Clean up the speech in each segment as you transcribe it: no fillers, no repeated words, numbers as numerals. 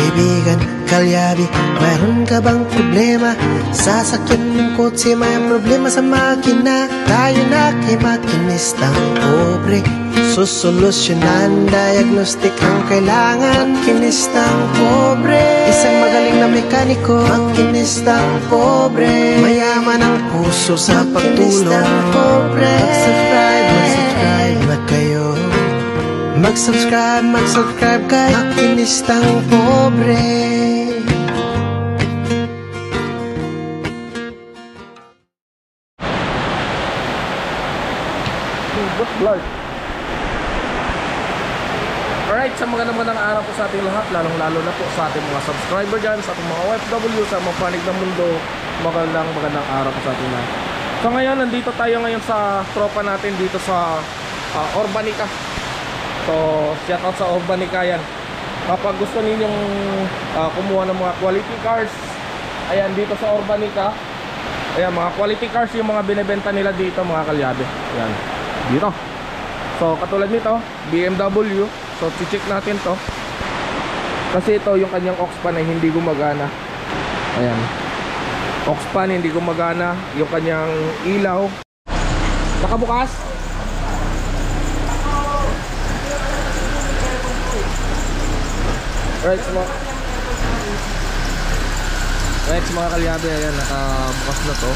kaibigan, kalyabi, mayroon ka bang problema? Sasakyan ng kotse, may problema sa makina. Tayo na kay makinistang pobre, susolusyonan, diagnostic ang kailangan. Makinistang pobre, isang magaling na mekaniko. Makinistang pobre, mayaman ang puso sa pagtulong. Makinistang pobre, mag-subscribe na kayo. Mag-subscribe kay Makinistang Pobre. Alright, sa magandang araw po sa ating lahat, lalong-lalo na po sa ating mga subscriber dyan, sa ating mga OFW, sa mga panig ng mundo. Magandang araw po sa ating lahat. So ngayon, nandito tayo ngayon sa tropa natin dito sa Urbanica. So, shout out sa Urbanica yan. Kapag gusto ninyong kumuha ng mga quality cars, ayan, dito sa Urbanica. Ayan, mga quality cars yung mga binibenta nila dito, mga kalyabe. Ayan, dito. So, katulad nito, BMW. So, check natin to. Kasi ito, yung kanyang aux pan ay hindi gumagana. Ayan, aux pan hindi gumagana. Yung kanyang ilaw nakabukas. Right, mga kalyabe, ayan, nakabukas na to.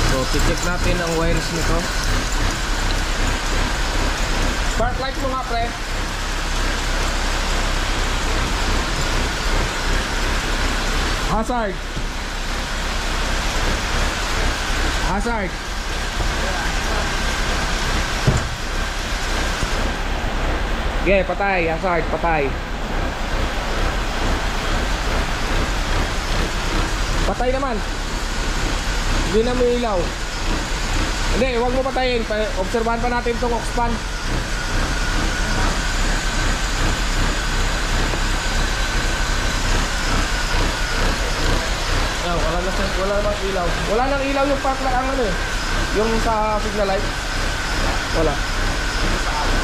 So, check natin ang wires nito. Spark light mo nga, pre. Hazard. Okay, patay, hazard, patay. Patay naman. Hindi na may ilaw. Hindi, huwag mo patayin. Obserbahan pa natin itong aux pan. Wala namang ilaw. Wala nang ilaw yung park na ang ano eh. Yung sa signal light. Wala.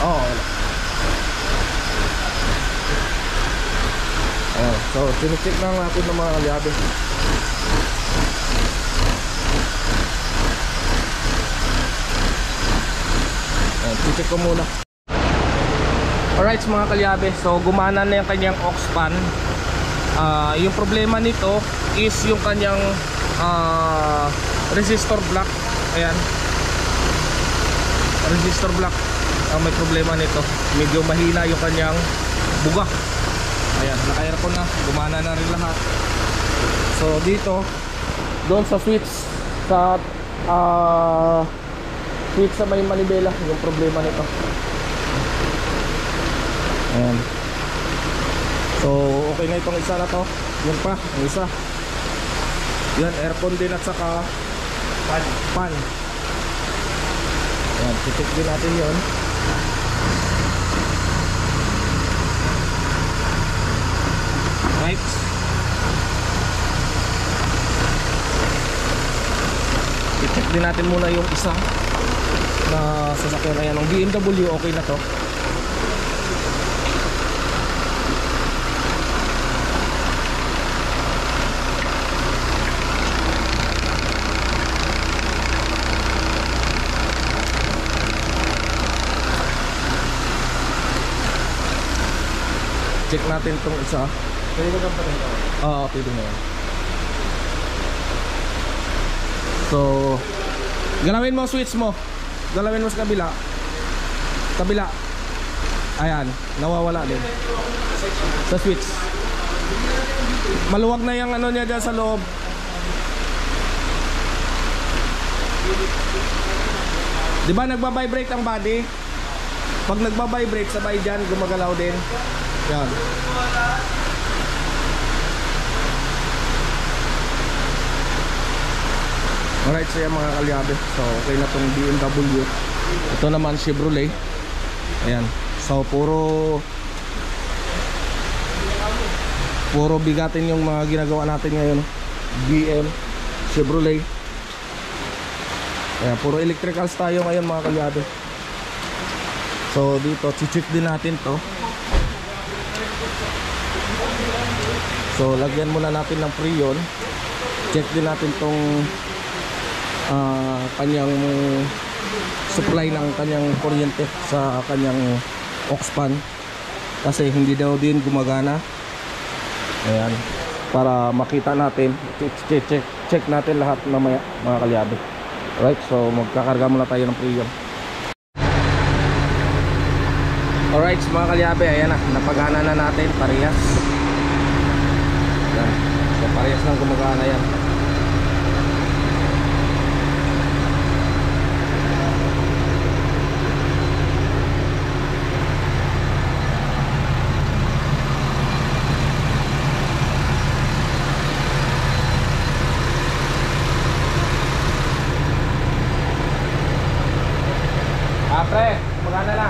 Oo, wala. So, sinicheck na natin ng mga kalyabe. Check ko muna. Alright, mga kalyabe. So, gumana na yung kanyang aux pan. Yung problema nito is yung kanyang resistor block. Ayan, resistor block may problema nito. Medyo mahina yung kanyang buga. Ayan, naka-aircon na, gumana na rin lahat. So dito, doon sa switch sa switch sa may manibela yung problema nito. Ayan. So okay na itong isa na to. Yan pa, ang isa. Yan, aircon din at saka pan. Ayan, check din natin yun. Right. I-check din natin muna yung isa na sasakyan. Ayan, ng BMW, okay na to. Check natin itong isa. Pwede ko pa rin ito? Oo, pwede na yan. So, galawin mo switch mo. Galawin mo sa kabila. Kabila. Ayan, nawawala din sa switch. Maluwag na yung ano niya dyan sa loob. Diba nagbabibrate ang body? Pag nagbabibrate sabay dyan, gumagalaw din. Yan. Alright, so yan mga kalyabe. So okay na tong BMW. Ito naman Chevrolet. Ayan. So puro bigatin yung mga ginagawa natin ngayon. GM, Chevrolet. Ayan, puro electricals tayo ngayon mga kalyabe. So dito, check din natin to. So lagyan muna natin ng Freon. Check din natin tong kanyang supply ng kanyang kuryente sa kanyang aux fan, kasi hindi daw din gumagana. Ayan, para makita natin, check natin lahat mamaya mga kalyabe. Alright, so magkakarga muna tayo ng Freon. Alright mga kalyabe, ayan na, napagana na natin parehas. Ayan. So parehas lang gumagana yan. Pre, magana na.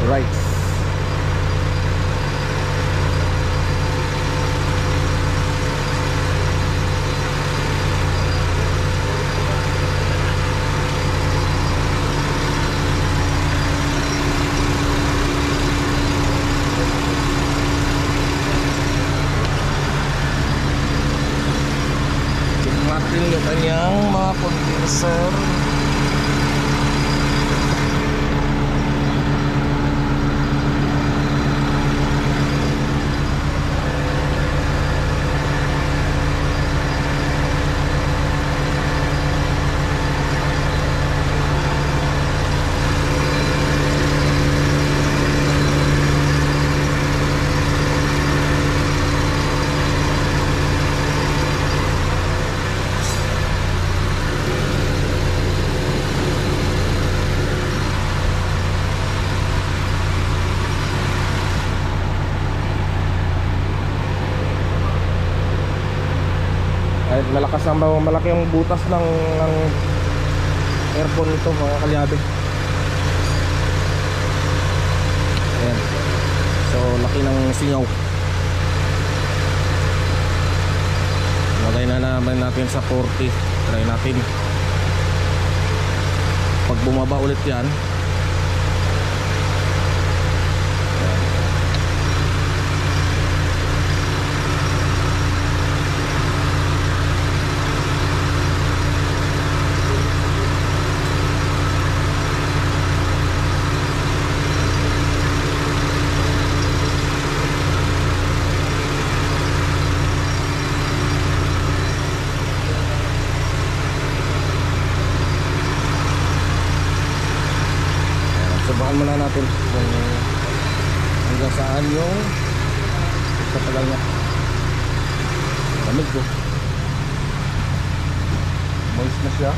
Right. Check natin yung kanyang mga condenser. Kahit malakas ang malaki ang butas ng aircon nito mga kalyabe. Ayan. So laki ng singaw. Lagay na naman natin sa 40. Try natin. Pag bumaba ulit yan, subukan muna natin kung hanggang saan yung pagkatagal niya. Lamig ko, moist na siya.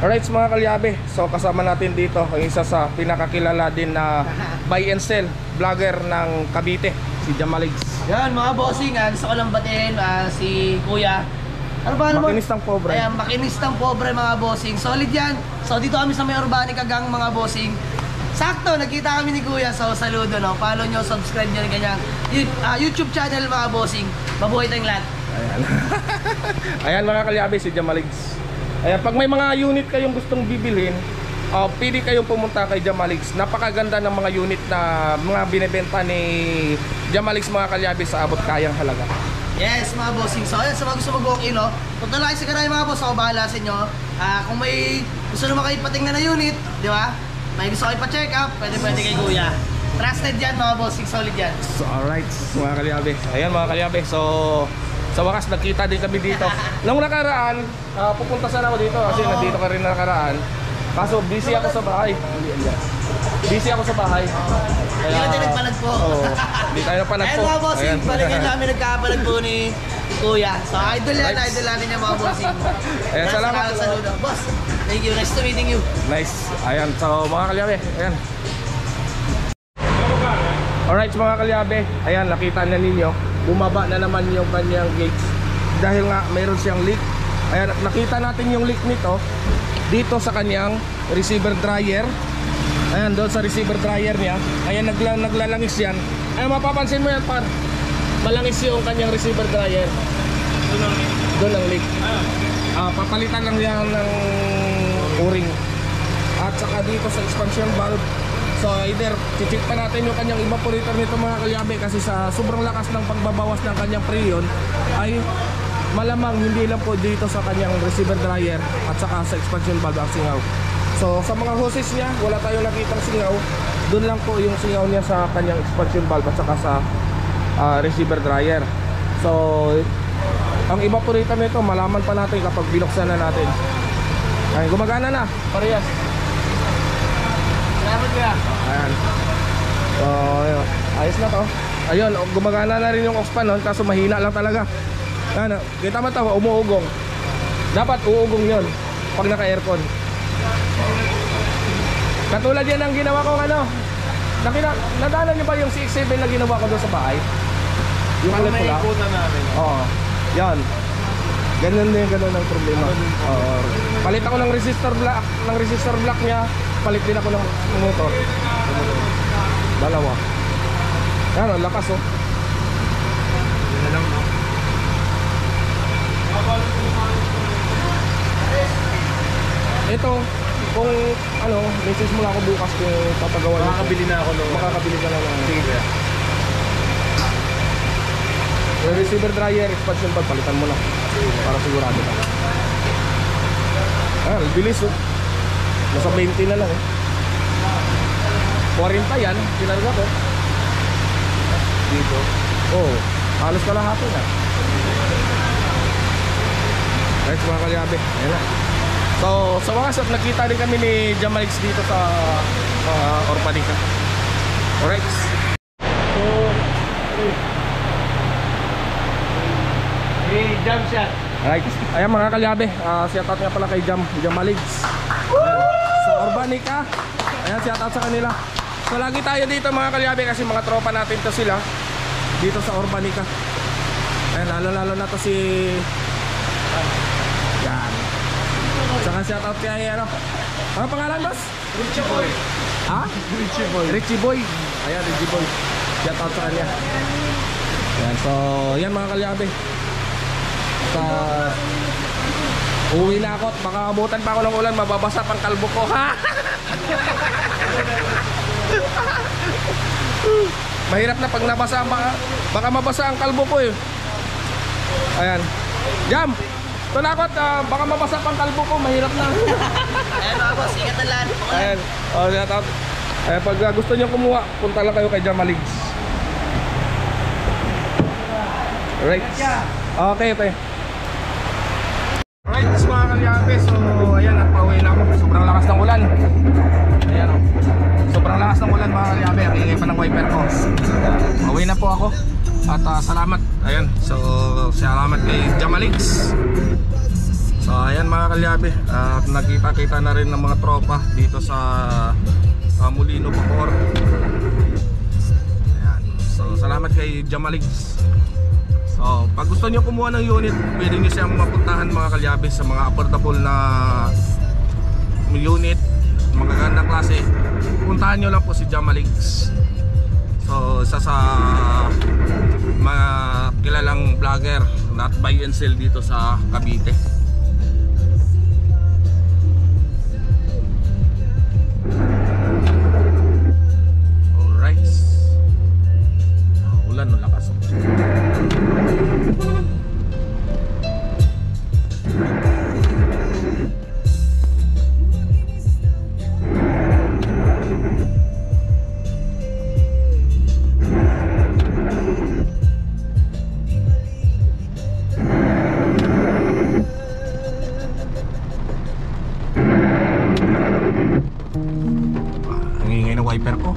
Alright mga kalyabe, so kasama natin dito ang isa sa pinakakilala din na buy and sell vlogger ng Cavite, si Jamaligs. Yan mga bossing, gusto ko lang batiin si Kuya. Ano ba naman? Makinistang pobre. Ayan, makinistang pobre mga bossing. Solid yan. So dito kami sa may Urbanic Gang mga bossing. Sakto, nagkita kami ni Kuya. So saludo, no? Follow nyo, subscribe nyo rin kanyang YouTube channel mga bossing. Mabuhay tayong lahat. Ayan. Ayan mga kalyabe, si Jamaligs. Ayan, pag may mga unit kayong gustong bibilhin, pili kayong pumunta kay Jamaligs. Napakaganda ng mga unit na mga binebenta ni Jamaligs mga kalyabe sa abot kayang halaga. Yes mga bossing. So ayan, sa mga gusto mag-walk-in, no? Punta lang kayo sa Garay mga boss. Ako bahala sa inyo. Kung may gusto naman kayo patingnan na unit, di ba? May gusto kayo pa-check up, pwede kay Kuya. Trusted yan mga bossing, solid yan. So, alright, mga kalyabe. Ayan mga kalyabe. So, sa wakas nagkita din kami dito. Nung nakaraan, pupunta sana ako dito kasi nandito ka rin nakaraan. Kaso busy ako sa bahay. Busy ako sa bahay. Hindi ka din nagpanagpo. Oo, hindi tayo panagpo. Ayan mga bossing, balikan namin nagkapanagpo ni Kuya. So idol yan, Right. idol natin yan mga bossing. Ayan, salamat. Saludo. Boss, thank you. Nice to meeting you. Nice. Ayan, so mga kalyabe, ayan. Alright mga kalyabe, ayan, nakita na ninyo, bumaba na naman yung kanyang gates dahil nga mayroon siyang leak. Ayan, nakita natin yung leak nito dito sa kanyang receiver dryer. Ayan, doon sa receiver dryer niya. Ayan, naglalangis yan. Ayan, mapapansin mo yan, par, malangis yung kanyang receiver dryer. Doon ang leak. Papalitan lang yan ng o-ring. At saka dito sa expansion valve. So either check pa natin yung kanyang evaporator nito mga kalyabe, kasi sa sobrang lakas ng pagbabawas ng kanyang preyon ay malamang hindi lang po dito sa kanyang receiver dryer at saka sa expansion valve ang singaw. So sa mga hoses niya wala tayong nakitang singaw, doon lang po yung singaw niya sa kanyang expansion valve at saka sa receiver dryer. So ang evaporator nito malaman pa natin kapag binuksan na natin. Ay, gumagana na, parehas. Ayan. So, ayos na to. Ayun, gumagana na rin yung aux pan nun, kaso mahina lang talaga. Ayan, kita mo ito, umuugong. Dapat uugong yun pag naka-aircon. Katulad yan ang ginawa ko nadaanan niyo ba yung CX-7 na ginawa ko doon sa bahay? Yung ulit ko lang? Oo, yan. Ganun ang problema. Palit ako ng resistor block niya. Palit din ako ng motor. Dalawa. Yan, ang lakas oh. Ito, kung ano, message mo lang ako bukas kung papagawa nito. Makakabili na ako nung makakabili ka na ng sige. Yung receiver dryer, expansion valve, palitan mo na para sigurado ka. Ayan, bilis oh. Nasa 20 na lang eh. 40 yan, tinarga ko. Dito. Oo, halos kalahati na. Right mga kalyabe, ayan na. So, sa wakas at nakita din kami ni Jamalix dito sa Orpanica. Alright. So, Jam shot. alright. Ayan mga kalyabe, shoutout nga pala kay Jamalix. Sa Orbanica. Ayan, shoutout sa kanila. So lagi tayo dito mga kalyabe kasi mga tropa natin to sila dito sa Orbanica. Ayan, lalo na to si yan. Saka shoutout kay ano pangalan boss? Richie Boy. Ha? Richie Boy. Ayan, Richie Boy. Shoutout sa kanya. Ayan, so yan mga kalyabe. Sa uwi na ako, baka abutan pa ako ng ulan, mababasa pang kalbo ko. Ha? Mahirap na pag nabasa, baka mabasa ang kalbo ko eh. Ayan. Jam! Tunakot, baka mabasa pang kalbo ko, mahirap na. Ayan mga boss, ingat na lahat. Ayan. Ayan, pag gusto nyo kumuha, punta lang kayo kay Jamaligs. Right. Okay. Alright, mga kalyabe, so ayan, at pauwi na ako. Sobrang lakas ng ulan. Ayan o. Sobrang lakas ng ulan mga kalyabe. Ang ingay pa ng wiper ko. Pauwi na po ako. At salamat. Ayan, so salamat kay Jamalix. So ayan mga kalyabe, nagkita-kita na rin ng mga tropa dito sa Molino, Bacoor. Ayan, so salamat kay Jamalix. So, pag gusto nyo kumuha ng unit, pwede nyo siyang mapuntahan mga kalyabe sa mga affordable na unit, magagandang klase. Puntahan nyo lang po si Jamalix. So, isa sa mga kilalang vlogger na buy and sell dito sa Cavite. Alright. Ulan, no lakas. wiper ko.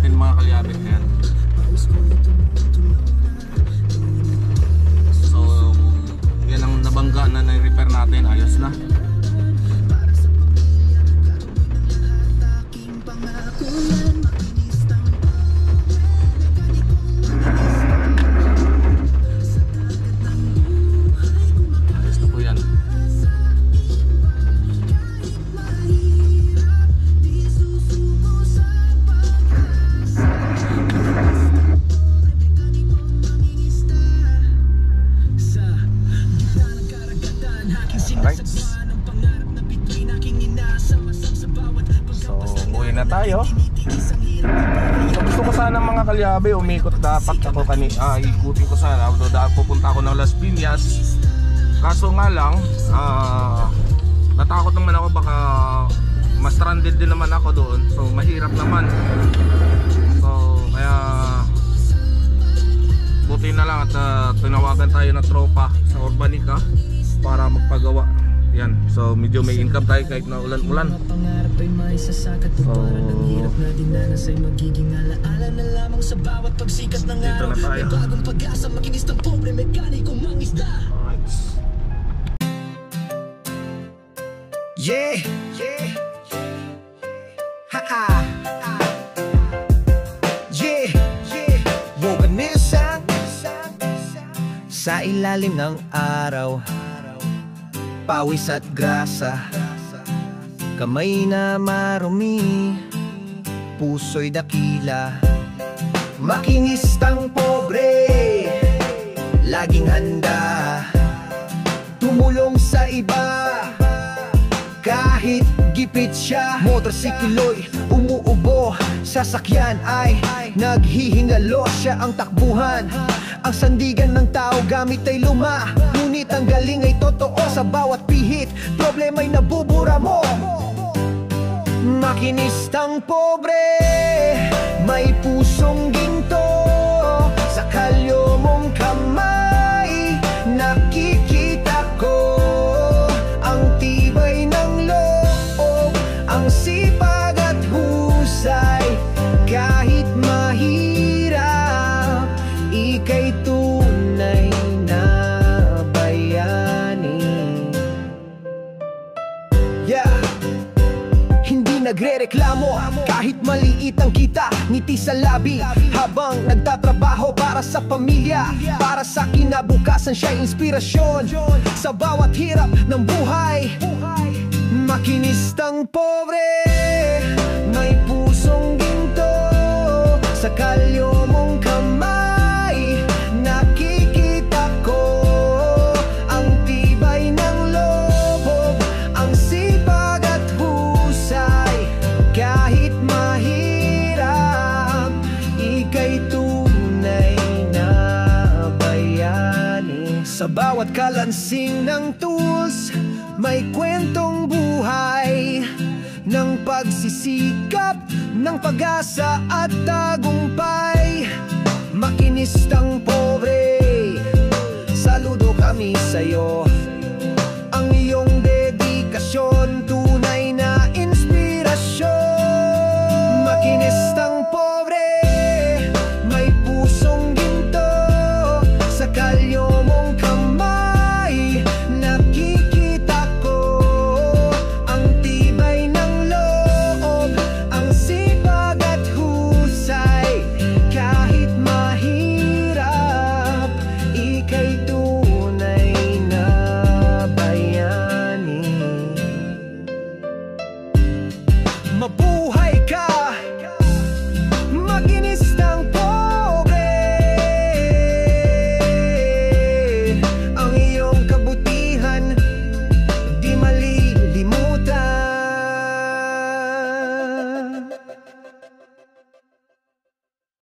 Mga kalyabit na yan. So yan ang nabangga na na-repair natin, ayos na. Ayos na po yan. Tayo. So, gusto ko sana mga kalyabe umikot dapat ako ikutin ko sana. Pupunta ako ng Las Piñas. Kaso nga lang natakot naman ako baka ma-stranded din naman ako doon. So mahirap naman. So kaya buti na lang at tinawagan tayo ng tropa sa Urbanica para magpagawa. Yan, so medyo may income tayo kahit na ulan-ulan. So dito na tayo. Yeah, yeah, ha-ha, yeah, yeah. Woganisan sa ilalim ng araw, pawis at grasa, kamay na marumi, puso'y dakila. Makinistang pobre, laging handa tumulong sa iba, kahit gipit siya. Motorsiklo'y umuubo, sasakyan ay naghihingalo. Siya ang takbuhan, ang sandigan ng tao gamit ay luma. Ngunit ang galing ay totoo, sa bawat pihit problema'y nabubura mo. Makinistang pobre, may pusong ginto, sa kalyo mong kamay nakikita ko ang tibay ng loob, ang sipag at husay. Kahit mahirap, ika'y tunay na bayani. Yeah, hindi nagrereklamo kahit maliit ang kita, ngiti sa labi habang nagtatrabaho para sa pamilya. Para sa kinabukasan siya'y inspirasyon sa bawat hirap ng buhay. Makinistang pobre, may pusong ginto, sa kalyo mong kamay nakikita ko ang tibay ng loob, ang sipag at husay. Kahit mahirap, ika'y tunay na bayani. Sa bawat kalansing ng tools, may kwentong buhay ng pagsisikap, ng pag-asa at tagumpay. Makinistang po